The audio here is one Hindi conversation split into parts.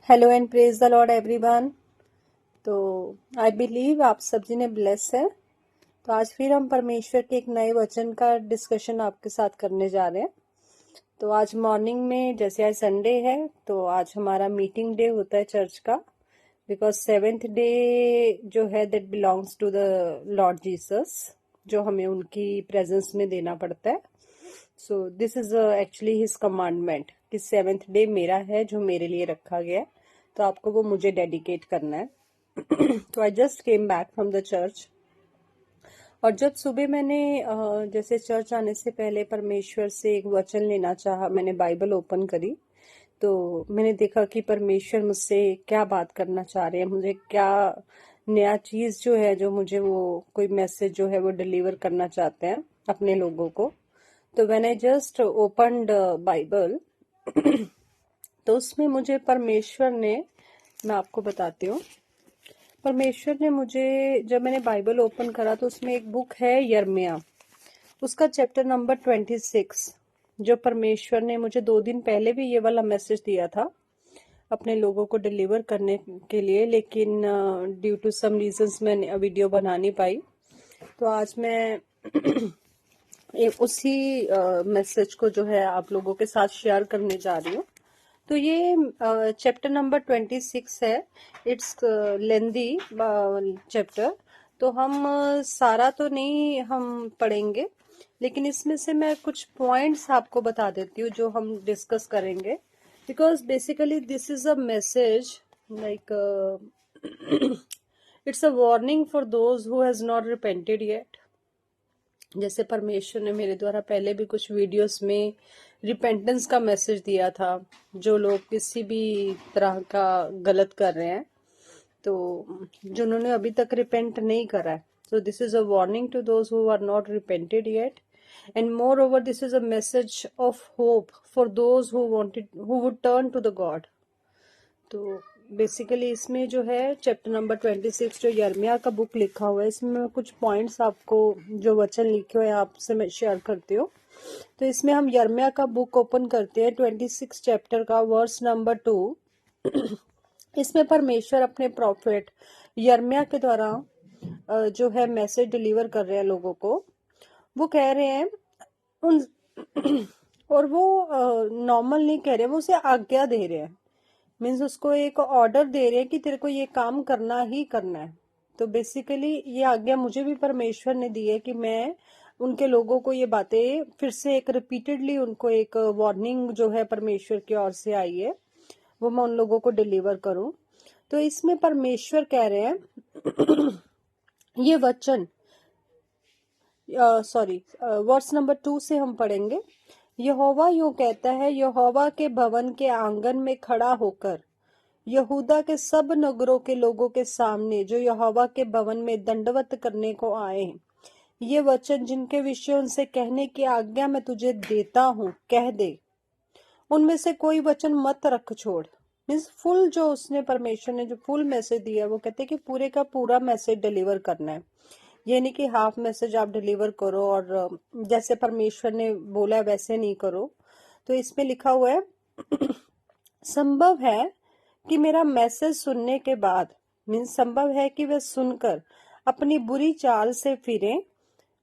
Hello and praise the Lord everyone. तो आई बिलीव आप सब जी ने ब्लेस है। तो आज फिर हम परमेश्वर के एक नए वचन का डिस्कशन आपके साथ करने जा रहे हैं। तो आज मॉर्निंग में, जैसे आज संडे है, तो आज हमारा मीटिंग डे होता है चर्च का, बिकॉज सेवेंथ डे जो है that belongs to the lord Jesus, जो हमें उनकी प्रेजेंस में देना पड़ता है। So this is actually his commandment कि सेवेंथ डे मेरा है, जो मेरे लिए रखा गया है, तो आपको वो मुझे डेडिकेट करना है। तो I just came back from the church, और जब सुबह मैंने जैसे चर्च आने से पहले परमेश्वर से एक वचन लेना चाहा, मैंने बाइबल ओपन करी, तो मैंने देखा कि परमेश्वर मुझसे क्या बात करना चाह रहे हैं, मुझे क्या नया चीज जो है, जो मुझे वो कोई मैसेज जो है वो डिलीवर करना चाहते हैं अपने लोगों को। तो when I just opened Bible, तो उसमें मुझे परमेश्वर ने, मैं आपको बताती हूँ, परमेश्वर ने मुझे, जब मैंने बाइबल ओपन करा तो उसमें एक बुक है यिर्मयाह, उसका चैप्टर नंबर 26, जो परमेश्वर ने मुझे 2 दिन पहले भी ये वाला मैसेज दिया था अपने लोगों को डिलीवर करने के लिए, लेकिन ड्यू टू सम रीजंस मैं वीडियो बना नहीं पाई। तो आज मैं उसी मैसेज को जो है आप लोगों के साथ शेयर करने जा रही हूँ। तो ये चैप्टर नंबर 26 है। इट्स लेंदी चैप्टर, तो हम सारा तो नहीं हम पढ़ेंगे, लेकिन इसमें से मैं कुछ पॉइंट्स आपको बता देती हूँ जो हम डिस्कस करेंगे, because basically this is a message like it's a warning for those who has not repented yet. जैसे परमेश्वर ने मेरे द्वारा पहले भी कुछ वीडियोस में रिपेंटेंस का मैसेज दिया था, जो लोग किसी भी तरह का गलत कर रहे हैं, तो जिन्होंने अभी तक रिपेंट नहीं करा है, so this is a warning to those who are not repented yet, and moreover this is a message of hope for those who would turn to the God। तो बेसिकली इसमें जो है चैप्टर नंबर 26 जो यिर्मयाह का बुक लिखा हुआ है, इसमें मैं कुछ पॉइंट्स आपको जो वचन लिखे हुए हैं आपसे मैं शेयर करती हूँ। तो इसमें हम यिर्मयाह का बुक ओपन करते हैं, 26 चैप्टर का वर्स नंबर 2। इसमें परमेश्वर अपने प्रॉफिट यिर्मयाह के द्वारा जो है मैसेज डिलीवर कर रहे हैं लोगों को। वो कह रहे हैं उन और वो नॉर्मल नहीं कह रहे, वो उसे आज्ञा दे रहे हैं, मीन्स उसको एक ऑर्डर दे रहे हैं कि तेरे को ये काम करना ही करना है। तो बेसिकली ये आज्ञा मुझे भी परमेश्वर ने दी है कि मैं उनके लोगों को ये बातें फिर से एक रिपीटेडली, उनको एक वार्निंग जो है परमेश्वर की ओर से आई है, वो मैं उन लोगों को डिलीवर करूं। तो इसमें परमेश्वर कह रहे हैं ये वचन, सॉरी, वर्स नंबर 2 से हम पढ़ेंगे। यहोवा यूं कहता है, यहोवा के भवन के आंगन में खड़ा होकर यहूदा के सब नगरों के लोगों के सामने जो यहोवा के भवन में दंडवत करने को आए हैं, ये वचन जिनके विषय उनसे कहने की आज्ञा मैं तुझे देता हूँ, कह दे। उनमें से कोई वचन मत रख छोड़। मीन्स फुल, जो उसने परमेश्वर ने जो फुल मैसेज दिया है, वो कहते हैं कि पूरे का पूरा मैसेज डिलीवर करना है। ये नहीं कि हाफ मैसेज आप डिलीवर करो और जैसे परमेश्वर ने बोला वैसे नहीं करो। तो इसमें लिखा हुआ है संभव है कि मेरा मैसेज सुनने के बाद, मीन्स संभव है कि वे सुनकर अपनी बुरी चाल से फिरें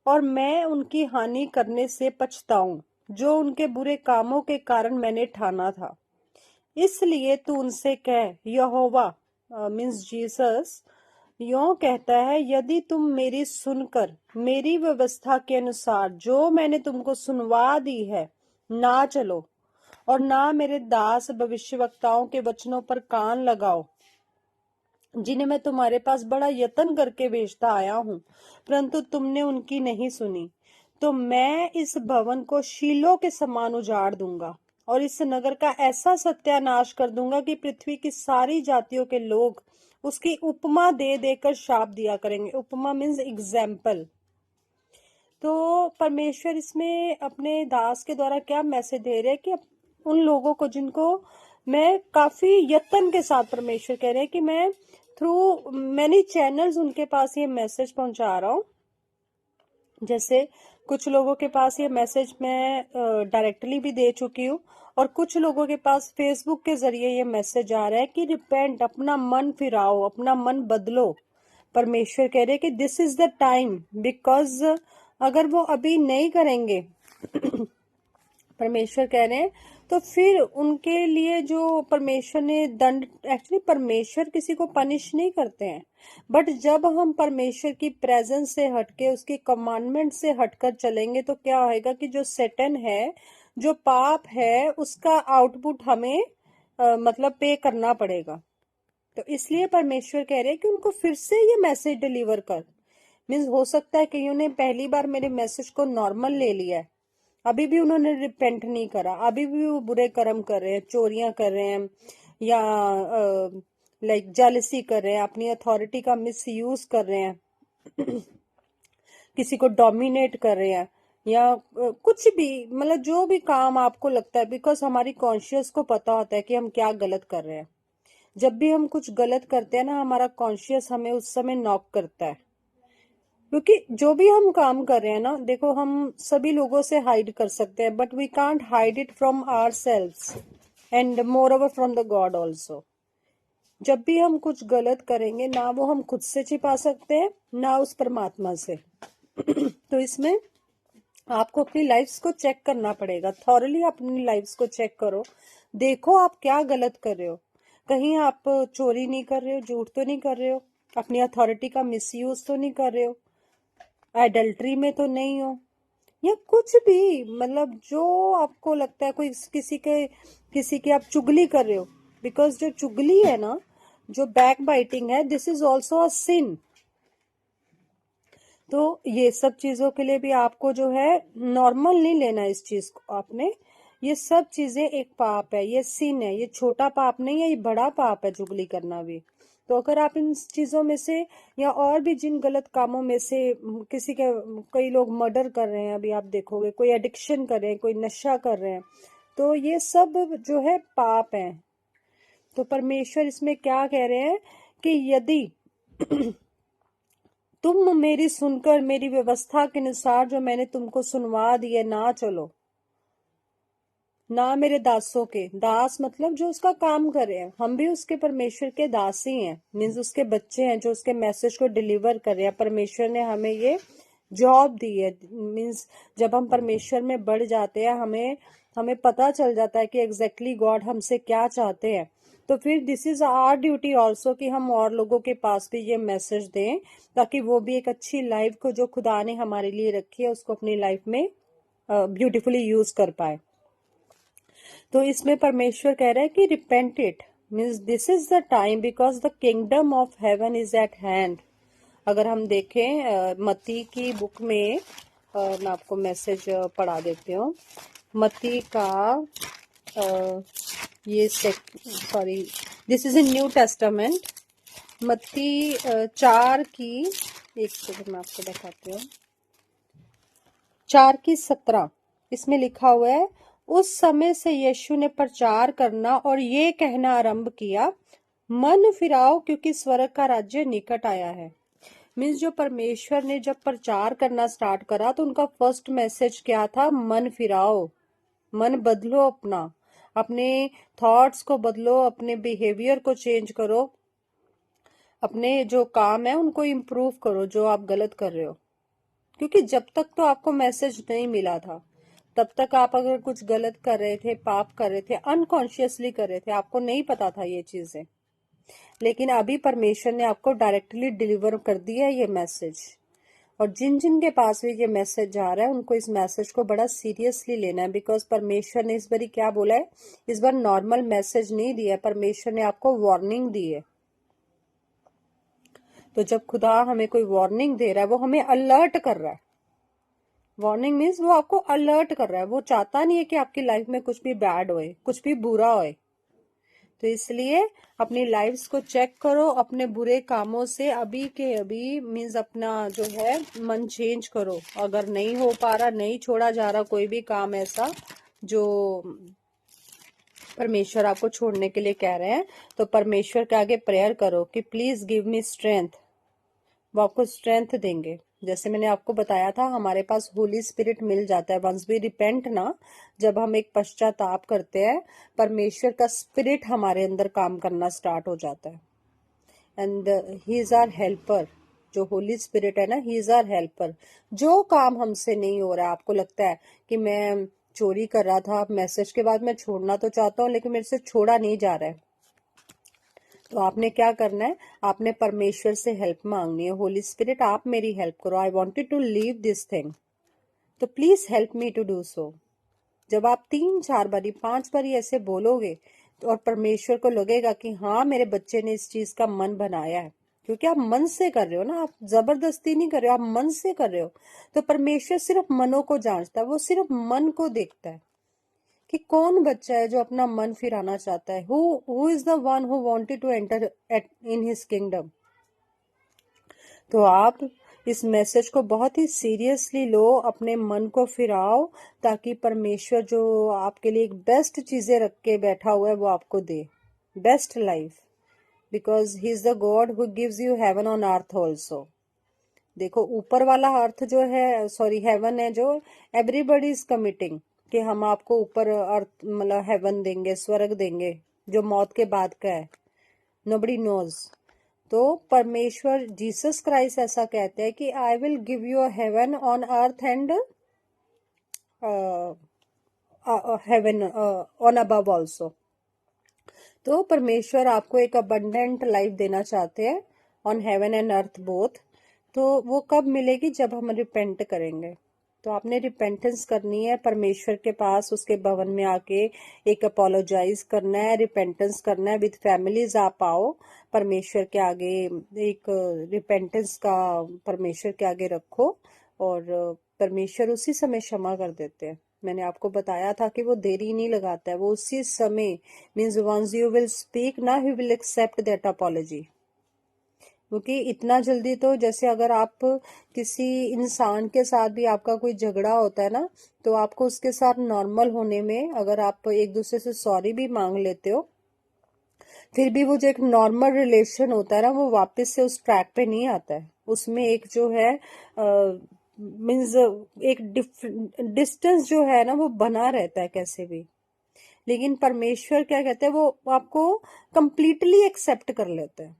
और मैं उनकी हानि करने से पछताऊं, जो उनके बुरे कामों के कारण मैंने ठाना था। इसलिए तू उनसे कह, यहोवा मीन्स जीसस यों कहता है, यदि तुम मेरी सुनकर मेरी व्यवस्था के अनुसार जो मैंने तुमको सुनवा दी है ना चलो, और ना मेरे दास भविष्यवक्ताओं के वचनों पर कान लगाओ, जिन्हें मैं तुम्हारे पास बड़ा यत्न करके भेजता आया हूँ, परंतु तुमने उनकी नहीं सुनी, तो मैं इस भवन को शीलो के समान उजाड़ दूंगा और इस नगर का ऐसा सत्यानाश कर दूंगा कि पृथ्वी की सारी जातियों के लोग उसकी उपमा दे देकर शाप दिया करेंगे। उपमा मीन्स एग्जाम्पल। तो परमेश्वर इसमें अपने दास के द्वारा क्या मैसेज दे रहे हैं कि उन लोगों को जिनको मैं काफी यत्न के साथ, परमेश्वर कह रहे हैं कि मैं थ्रू मैनी चैनल्स उनके पास ये मैसेज पहुंचा रहा हूँ। जैसे कुछ लोगों के पास ये मैसेज मैं डायरेक्टली भी दे चुकी हूँ, और कुछ लोगों के पास फेसबुक के जरिए ये मैसेज आ रहा है कि रिपेंट, अपना मन फिराओ, अपना मन बदलो। परमेश्वर कह रहे हैं कि this is the time, because अगर वो अभी नहीं करेंगे परमेश्वर कह रहे हैं, तो फिर उनके लिए जो परमेश्वर ने दंड, एक्चुअली परमेश्वर किसी को पनिश नहीं करते हैं, बट जब हम परमेश्वर की प्रेजेंस से हटके, उसके कमांडमेंट से हटकर चलेंगे तो क्या होएगा कि जो सेटन है, जो पाप है, उसका आउटपुट हमें मतलब पे करना पड़ेगा। तो इसलिए परमेश्वर कह रहे हैं कि उनको फिर से ये मैसेज डिलीवर कर। मीन्स हो सकता है कि उन्होंने पहली बार मेरे मैसेज को नॉर्मल ले लिया है, अभी भी उन्होंने रिपेंट नहीं करा, अभी भी वो बुरे कर्म कर रहे हैं, चोरियां कर रहे हैं, या लाइक जेलसी कर रहे हैं, अपनी अथॉरिटी का मिस यूज कर रहे हैं किसी को डोमिनेट कर रहे हैं, या कुछ भी, मतलब जो भी काम आपको लगता है, बिकॉज हमारी कॉन्शियस को पता होता है कि हम क्या गलत कर रहे हैं। जब भी हम कुछ गलत करते हैं ना, हमारा कॉन्शियस हमें उस समय नॉक करता है, क्योंकि जो भी हम काम कर रहे हैं ना, देखो हम सभी लोगों से हाइड कर सकते हैं, but we can't hide it from ourselves and moreover from the God also. जब भी हम कुछ गलत करेंगे ना, वो हम खुद से छिपा सकते हैं ना उस परमात्मा से तो इसमें आपको अपनी लाइफ्स को चेक करना पड़ेगा, थॉरली अपनी लाइफ्स को चेक करो, देखो आप क्या गलत कर रहे हो। कहीं आप चोरी नहीं कर रहे हो, झूठ तो नहीं कर रहे हो, अपनी अथॉरिटी का मिसयूज तो नहीं कर रहे हो, एडल्ट्री में तो नहीं हो, या कुछ भी, मतलब जो आपको लगता है, कोई किसी की आप चुगली कर रहे हो, बिकॉज जो चुगली है ना, जो बैक बाइटिंग है, दिस इज ऑल्सो अ सिन। तो ये सब चीजों के लिए भी आपको जो है नॉर्मल नहीं लेना इस चीज को आपने, ये सब चीजें एक पाप है, ये सिन है, ये छोटा पाप नहीं है, ये बड़ा पाप है चुगली करना भी। तो अगर आप इन चीजों में से, या और भी जिन गलत कामों में से, किसी के, कई लोग मर्डर कर रहे हैं, अभी आप देखोगे, कोई एडिक्शन कर रहे हैं, कोई नशा कर रहे हैं, तो ये सब जो है पाप है। तो परमेश्वर इसमें क्या कह रहे हैं कि यदि तुम मेरी सुनकर, मेरी व्यवस्था के अनुसार जो मैंने तुमको सुनवा दी है, ना चलो, ना मेरे दासों के, दास मतलब जो उसका काम कर रहे हैं, हम भी उसके परमेश्वर के दास ही हैं, मीन्स उसके बच्चे हैं जो उसके मैसेज को डिलीवर कर रहे हैं। परमेश्वर ने हमें ये जॉब दी है, मीन्स जब हम परमेश्वर में बढ़ जाते हैं, हमें हमें पता चल जाता है कि एग्जैक्टली गॉड हमसे क्या चाहते हैं। तो फिर this is our duty also कि हम और लोगों के पास भी ये मैसेज दें, ताकि वो भी एक अच्छी लाइफ को जो खुदा ने हमारे लिए रखी है, उसको अपनी लाइफ में ब्यूटीफुली यूज कर पाए। तो इसमें परमेश्वर कह रहा है कि repent it, means this is the time, because the kingdom of heaven is eight hand. अगर हम देखें मत्ती की बुक में, मैं आपको मैसेज पढ़ा देती हूँ, मत्ती का ये sorry, this is in new testament, मत्ती 4 की, एक सेकंड मैं आपको दिखाती हूँ, 4 की 17, इसमें लिखा हुआ है, उस समय से यीशु ने प्रचार करना और ये कहना आरंभ किया, मन फिराओ क्योंकि स्वर्ग का राज्य निकट आया है। मीन्स जो परमेश्वर ने जब प्रचार करना स्टार्ट करा, तो उनका फर्स्ट मैसेज क्या था? मन फिराओ, मन बदलो, अपने थॉट्स को बदलो, अपने बिहेवियर को चेंज करो, अपने जो काम है उनको इम्प्रूव करो जो आप गलत कर रहे हो। क्योंकि जब तक तो आपको मैसेज नहीं मिला था, तब तक आप अगर कुछ गलत कर रहे थे, पाप कर रहे थे, अनकॉन्शियसली कर रहे थे, आपको नहीं पता था ये चीजें। लेकिन अभी परमेश्वर ने आपको डायरेक्टली डिलीवर कर दिया है ये मैसेज, और जिन जिन के पास भी ये मैसेज जा रहा है, उनको इस मैसेज को बड़ा सीरियसली लेना है, बिकॉज परमेश्वर ने इस बार क्या बोला है, इस बार नॉर्मल मैसेज नहीं दिया है, परमेश्वर ने आपको वार्निंग दी है। तो जब खुदा हमें कोई वार्निंग दे रहा है, वो हमें अलर्ट कर रहा है। वार्निंग मीन्स वो आपको अलर्ट कर रहा है, वो चाहता नहीं है कि आपकी लाइफ में कुछ भी बैड होए, कुछ भी बुरा होए। तो इसलिए अपनी लाइफ्स को चेक करो, अपने बुरे कामों से अभी के अभी, मीन्स अपना जो है मन चेंज करो। अगर नहीं हो पा रहा, नहीं छोड़ा जा रहा कोई भी काम ऐसा जो परमेश्वर आपको छोड़ने के लिए कह रहे हैं, तो परमेश्वर के आगे प्रेयर करो कि प्लीज गिव मी स्ट्रेंथ, वो आपको स्ट्रेंथ देंगे। जैसे मैंने आपको बताया था, हमारे पास होली स्पिरिट मिल जाता है वंस वी रिपेंट ना। जब हम एक पश्चाताप करते हैं, परमेश्वर का स्पिरिट हमारे अंदर काम करना स्टार्ट हो जाता है। And he is our helper. जो होली स्पिरिट है ना, ही इज आवर हेल्पर। जो काम हमसे नहीं हो रहा है, आपको लगता है कि मैं चोरी कर रहा था, मैसेज के बाद मैं छोड़ना तो चाहता हूँ लेकिन मेरे से छोड़ा नहीं जा रहा है, तो आपने क्या करना है, आपने परमेश्वर से हेल्प मांगनी है। होली स्पिरिट, आप मेरी हेल्प करो, I wanted to leave this thing, तो please help me to do so. जब आप 3 4 बारी 5 बारी ऐसे बोलोगे, तो और परमेश्वर को लगेगा कि हाँ, मेरे बच्चे ने इस चीज का मन बनाया है, क्योंकि आप मन से कर रहे हो ना, आप जबरदस्ती नहीं कर रहे हो, आप मन से कर रहे हो। तो परमेश्वर सिर्फ मनों को जांचता है, वो सिर्फ मन को देखता है कि कौन बच्चा है जो अपना मन फिराना चाहता है। Who is the one who wanted to enter in his kingdom. तो आप इस मैसेज को बहुत ही सीरियसली लो, अपने मन को फिराओ, ताकि परमेश्वर जो आपके लिए एक बेस्ट चीजें रख के बैठा हुआ है वो आपको दे, best life, because he is the God who gives you heaven on earth also. देखो, ऊपर वाला अर्थ जो है, सॉरी हेवन है, जो एवरीबडी इज कमिटिंग कि हम आपको ऊपर अर्थ मतलब हेवन देंगे, स्वर्ग देंगे, जो मौत के बाद का है, नोबडी नोज। तो परमेश्वर जीसस क्राइस्ट ऐसा कहते हैं कि I will give you a haven on earth and heaven on above also. तो परमेश्वर आपको एक अबंडेंट लाइफ देना चाहते हैं, on heaven and earth both. तो वो कब मिलेगी, जब हम रिपेंट करेंगे। तो आपने रिपेंटेंस करनी है परमेश्वर के पास, उसके भवन में आके एक अपोलोजाइज करना है, रिपेंटेंस करना है, विद फैमिलीज आप आओ परमेश्वर के आगे, एक रिपेंटेंस का परमेश्वर के आगे रखो, और परमेश्वर उसी समय क्षमा कर देते हैं। मैंने आपको बताया था कि वो देरी नहीं लगाता है, वो उसी समय, means once you will speak ना, he will accept that apology. क्योंकि इतना जल्दी तो, जैसे अगर आप किसी इंसान के साथ भी आपका कोई झगड़ा होता है ना, तो आपको उसके साथ नॉर्मल होने में, अगर आप एक दूसरे से सॉरी भी मांग लेते हो, फिर भी वो जो एक नॉर्मल रिलेशन होता है ना, वो वापस से उस ट्रैक पे नहीं आता है। उसमें एक जो है मीन्स एक डिस्टेंस जो है ना, वो बना रहता है कैसे भी। लेकिन परमेश्वर क्या कहते हैं, वो आपको कंप्लीटली एक्सेप्ट कर लेते हैं।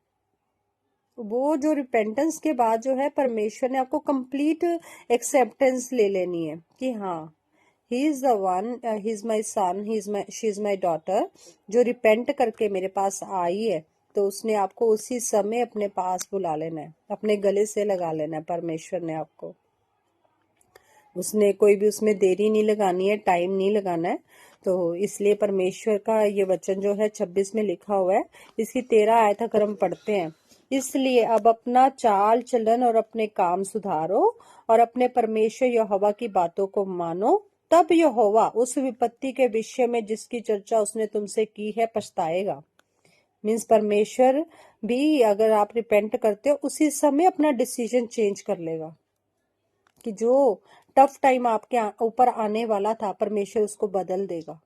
वो जो रिपेंटेंस के बाद जो है, परमेश्वर ने आपको कंप्लीट एक्सेप्टेंस ले लेनी है कि हाँ, he is the one, he is my son, she is my daughter, जो रिपेंट करके मेरे पास आई है। तो उसने आपको उसी समय अपने पास बुला लेना है, अपने गले से लगा लेना है परमेश्वर ने आपको। उसने कोई भी उसमें देरी नहीं लगानी है, टाइम नहीं लगाना है। तो इसलिए परमेश्वर का ये वचन जो है 26 में लिखा हुआ है, इसकी 13 आयत अगर हम पढ़ते हैं, इसलिए अब अपना चाल चलन और अपने काम सुधारो और अपने परमेश्वर यहोवा की बातों को मानो, तब यहोवा उस विपत्ति के विषय में जिसकी चर्चा उसने तुमसे की है पछताएगा। मीन्स परमेश्वर भी, अगर आप रिपेंट करते हो, उसी समय अपना डिसीजन चेंज कर लेगा कि जो टफ टाइम आपके ऊपर आने वाला था, परमेश्वर उसको बदल देगा।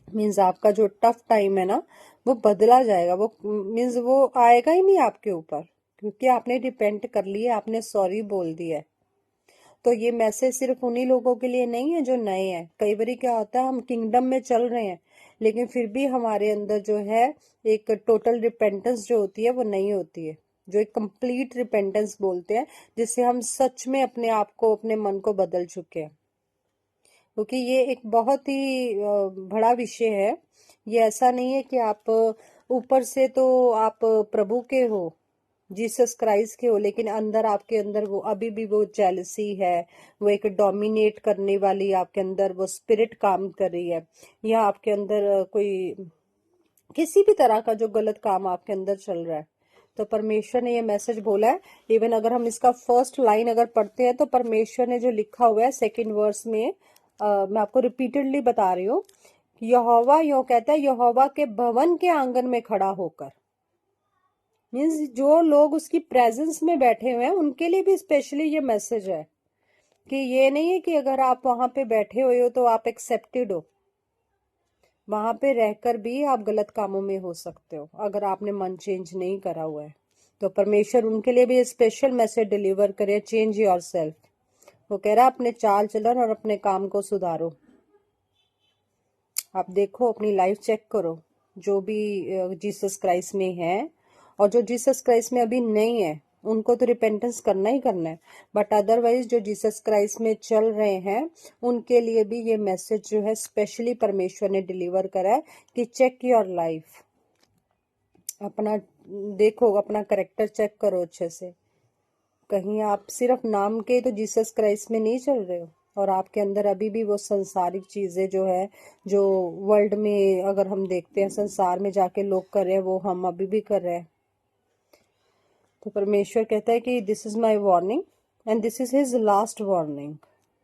मीन्स आपका जो टफ टाइम है ना, वो बदला जाएगा, वो मीन्स वो आएगा ही नहीं आपके ऊपर, क्योंकि आपने रिपेंट कर लिया, आपने सॉरी बोल दिया है। तो ये मैसेज सिर्फ उन्हीं लोगों के लिए नहीं है जो नए हैं। कई बार क्या होता है, हम किंगडम में चल रहे हैं लेकिन फिर भी हमारे अंदर जो है एक टोटल रिपेंटेंस जो होती है वो नहीं होती है, जो एक कंप्लीट रिपेंटेंस बोलते हैं, जिससे हम सच में अपने आप को, अपने मन को बदल चुके हैं। क्योंकि ये एक बहुत ही बड़ा विषय है। ये ऐसा नहीं है कि आप ऊपर से तो आप प्रभु के हो, जीसस क्राइस्ट के हो, लेकिन अंदर, आपके अंदर वो अभी भी वो जेलसी है, वो एक डोमिनेट करने वाली आपके अंदर वो स्पिरिट काम कर रही है, या आपके अंदर कोई किसी भी तरह का जो गलत काम आपके अंदर चल रहा है। तो परमेश्वर ने ये मैसेज बोला है। इवन अगर हम इसका फर्स्ट लाइन अगर पढ़ते हैं, तो परमेश्वर ने जो लिखा हुआ है सेकंड वर्स में, मैं आपको रिपीटेडली बता रही हूँ, यहोवा यूं कहता है, यहोवा के भवन के आंगन में खड़ा होकर। मीन्स जो लोग उसकी प्रेजेंस में बैठे हुए हैं उनके लिए भी स्पेशली ये मैसेज है कि ये नहीं है कि अगर आप वहां पे बैठे हुए हो तो आप एक्सेप्टेड हो। वहां पे रहकर भी आप गलत कामों में हो सकते हो, अगर आपने मन चेंज नहीं करा हुआ है। तो परमेश्वर उनके लिए भी स्पेशल मैसेज डिलीवर करे, चेंज योर सेल्फ। वो कह रहा है अपने चाल चलन और अपने काम को सुधारो। आप देखो, अपनी लाइफ चेक करो, जो भी जीसस क्राइस्ट में है और जो जीसस क्राइस्ट में अभी नहीं है उनको तो रिपेंटेंस करना ही करना है, बट अदरवाइज जो जीसस क्राइस्ट में चल रहे हैं उनके लिए भी ये मैसेज जो है स्पेशली परमेश्वर ने डिलीवर करा है कि चेक योर लाइफ, अपना देखो, अपना करेक्टर चेक करो अच्छे से। कहीं आप सिर्फ नाम के तो जीसस क्राइस्ट में नहीं चल रहे हो और आपके अंदर अभी भी वो संसारिक चीजें जो है, जो वर्ल्ड में अगर हम देखते हैं संसार में जाके लोग कर रहे हैं, वो हम अभी भी कर रहे हैं। तो परमेश्वर कहता है कि this is my warning and this is his last warning.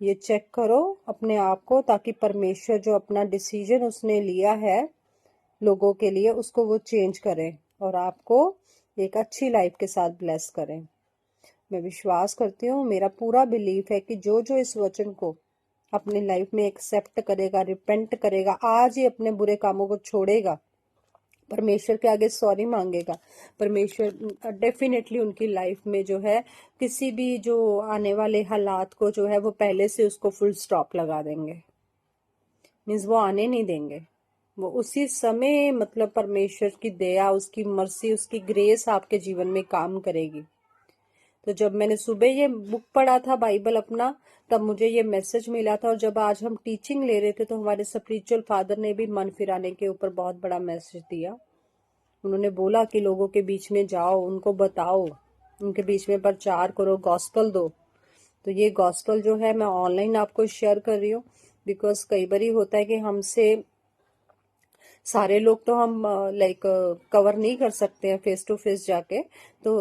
ये चेक करो अपने आप को, ताकि परमेश्वर जो अपना डिसीजन उसने लिया है लोगों के लिए उसको वो चेंज करें और आपको एक अच्छी लाइफ के साथ ब्लेस करें। मैं विश्वास करती हूँ, मेरा पूरा बिलीफ है कि जो जो इस वचन को अपनी लाइफ में एक्सेप्ट करेगा, रिपेंट करेगा, आज ही अपने बुरे कामों को छोड़ेगा, परमेश्वर के आगे सॉरी मांगेगा, परमेश्वर डेफिनेटली उनकी लाइफ में जो है किसी भी जो आने वाले हालात को जो है वो पहले से उसको फुल स्टॉप लगा देंगे। मीन्स वो आने नहीं देंगे, वो उसी समय मतलब परमेश्वर की दया, उसकी मर्सी, उसकी ग्रेस आपके जीवन में काम करेगी। तो जब मैंने सुबह ये बुक पढ़ा था बाइबल अपना, तब मुझे ये मैसेज मिला था। और जब आज हम टीचिंग ले रहे थे तो हमारे स्पिरिचुअल फादर ने भी मन फिराने के ऊपर बहुत बड़ा मैसेज दिया। उन्होंने बोला कि लोगों के बीच में जाओ, उनको बताओ, उनके बीच में प्रचार करो, गॉस्पल दो। तो ये गॉस्पल जो है मैं ऑनलाइन आपको शेयर कर रही हूँ, बिकॉज कई बार होता है कि हमसे सारे लोग तो हम लाइक कवर नहीं कर सकते हैं फेस टू फेस जाके। तो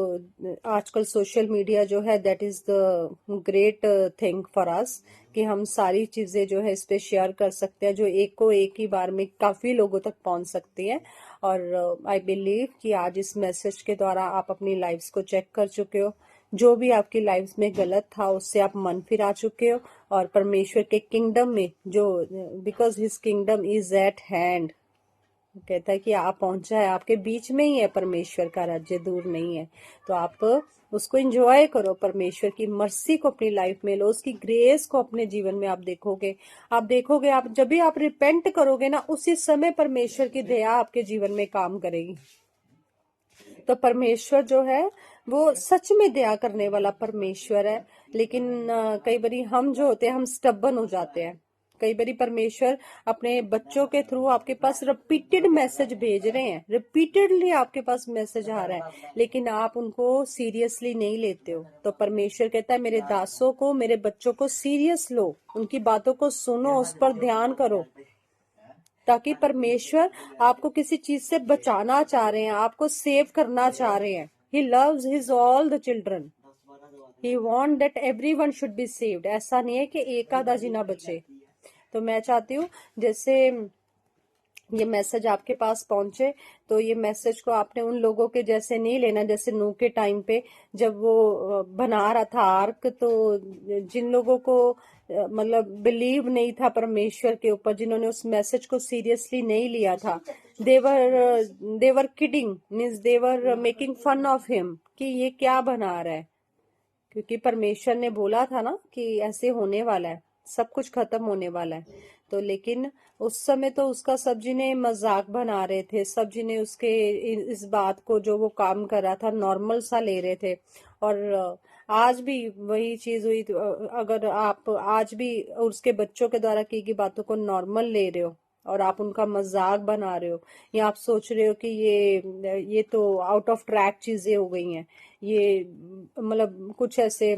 आजकल सोशल मीडिया जो है that is the great thing for us कि हम सारी चीजें जो है इस पे शेयर कर सकते हैं, जो एक को एक ही बार में काफी लोगों तक पहुंच सकती है। और आई बिलीव कि आज इस मैसेज के द्वारा आप अपनी लाइफ्स को चेक कर चुके हो, जो भी आपकी लाइफ में गलत था उससे आप मन फिरा चुके हो और परमेश्वर के किंगडम में जो, because his kingdom is eight hand, कहता है कि आप पहुंचा है, आपके बीच में ही है, परमेश्वर का राज्य दूर नहीं है। तो आप उसको एंजॉय करो, परमेश्वर की मर्सी को अपनी लाइफ में लो, उसकी ग्रेस को अपने जीवन में आप देखोगे। आप जब भी आप रिपेंट करोगे ना, उसी समय परमेश्वर की दया आपके जीवन में काम करेगी। तो परमेश्वर जो है वो सच में दया करने वाला परमेश्वर है। लेकिन कई बारी हम जो होते हैं हम स्टबन हो जाते हैं। कई बारी परमेश्वर अपने बच्चों के थ्रू आपके पास रिपीटेड मैसेज भेज रहे हैं, रिपीटेडली आपके पास मैसेज आ रहा है, लेकिन आप उनको सीरियसली नहीं लेते हो। तो परमेश्वर कहता है मेरे दासों को, मेरे बच्चों को सीरियस लो, उनकी बातों को सुनो, उस पर ध्यान करो, ताकि परमेश्वर आपको किसी चीज से बचाना चाह रहे हैं, आपको सेव करना चाह रहे हैं। He loves his all the children, he want that everyone should be saved. ऐसा नहीं है कि एक आधा जिना बचे। तो मैं चाहती हूँ जैसे ये मैसेज आपके पास पहुंचे, तो ये मैसेज को आपने उन लोगों के जैसे नहीं लेना जैसे नूह के टाइम पे जब वो बना रहा था आर्क, तो जिन लोगों को मतलब बिलीव नहीं था परमेश्वर के ऊपर, जिन्होंने उस मैसेज को सीरियसली नहीं लिया था, they're kidding, means they're making fun of him कि ये क्या बना रहा है, क्योंकि परमेश्वर ने बोला था ना कि ऐसे होने वाला है, सब कुछ खत्म होने वाला है। तो लेकिन उस समय तो उसका सब जिन्हें मजाक बना रहे थे, सब जिन्हें उसके इस बात को जो वो काम कर रहा था नॉर्मल सा ले रहे थे। और आज भी वही चीज हुई। तो अगर आप आज भी उसके बच्चों के द्वारा की गई बातों को नॉर्मल ले रहे हो और आप उनका मजाक बना रहे हो, या आप सोच रहे हो कि ये तो आउट ऑफ ट्रैक चीजें हो गई हैं, ये मतलब कुछ ऐसे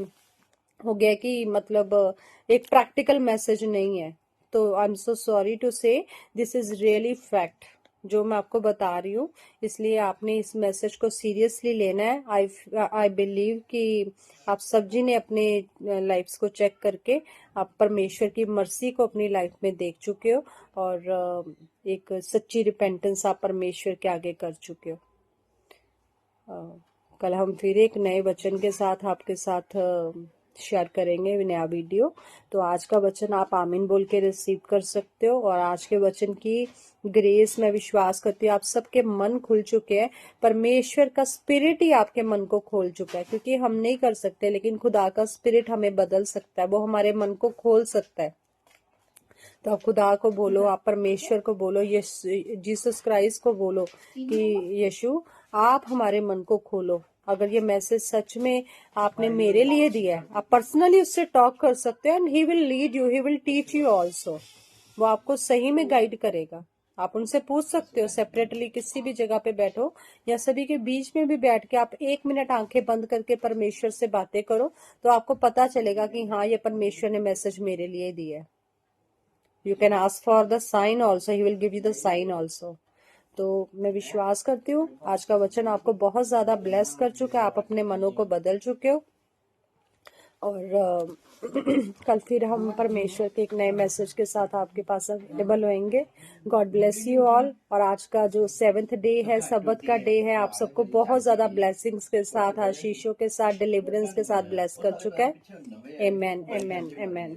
हो गया कि मतलब एक प्रैक्टिकल मैसेज नहीं है, तो I am so sorry to say this is really fact जो मैं आपको बता रही हूँ। इसलिए आपने इस मैसेज को सीरियसली लेना है। आई बिलीव कि आप सब जी ने अपने लाइफ्स को चेक करके आप परमेश्वर की मर्सी को अपनी लाइफ में देख चुके हो और एक सच्ची रिपेंटेंस आप परमेश्वर के आगे कर चुके हो। कल हम फिर एक नए वचन के साथ आपके साथ शेयर करेंगे नया वीडियो। तो आज का वचन आप आमीन बोल के रिसीव कर सकते हो। और आज के वचन की ग्रेस में विश्वास करती हूँ आप सबके मन खुल चुके हैं। परमेश्वर का स्पिरिट ही आपके मन को खोल चुका है, क्योंकि हम नहीं कर सकते, लेकिन खुदा का स्पिरिट हमें बदल सकता है, वो हमारे मन को खोल सकता है। तो आप खुदा को बोलो, आप परमेश्वर को बोलो, जीसस क्राइस्ट को बोलो कि यीशु आप हमारे मन को खोलो। अगर ये मैसेज सच में आपने मेरे लिए दिया है, आप पर्सनली उससे टॉक कर सकते हो, and he will lead you, he will teach you also. वो आपको सही में गाइड करेगा। आप उनसे पूछ सकते हो सेपरेटली, किसी भी जगह पे बैठो या सभी के बीच में भी बैठ के आप 1 मिनट आंखें बंद करके परमेश्वर से बातें करो, तो आपको पता चलेगा कि हाँ, ये परमेश्वर ने मैसेज मेरे लिए दिया है। You can ask for the sign also, he will give you the sign also. तो मैं विश्वास करती हूँ आज का वचन आपको बहुत ज्यादा ब्लेस कर चुका है, आप अपने मनों को बदल चुके हो। और कल फिर हम परमेश्वर के एक नए मैसेज के साथ आपके पास अवेलेबल होंगे। God bless you all. और आज का जो 7th डे है, सबत का डे है, आप सबको बहुत ज्यादा ब्लेसिंग्स के साथ, आशीषों के साथ, डिलीवरेंस के साथ ब्लेस कर चुका है। आमेन, आमेन, आमेन।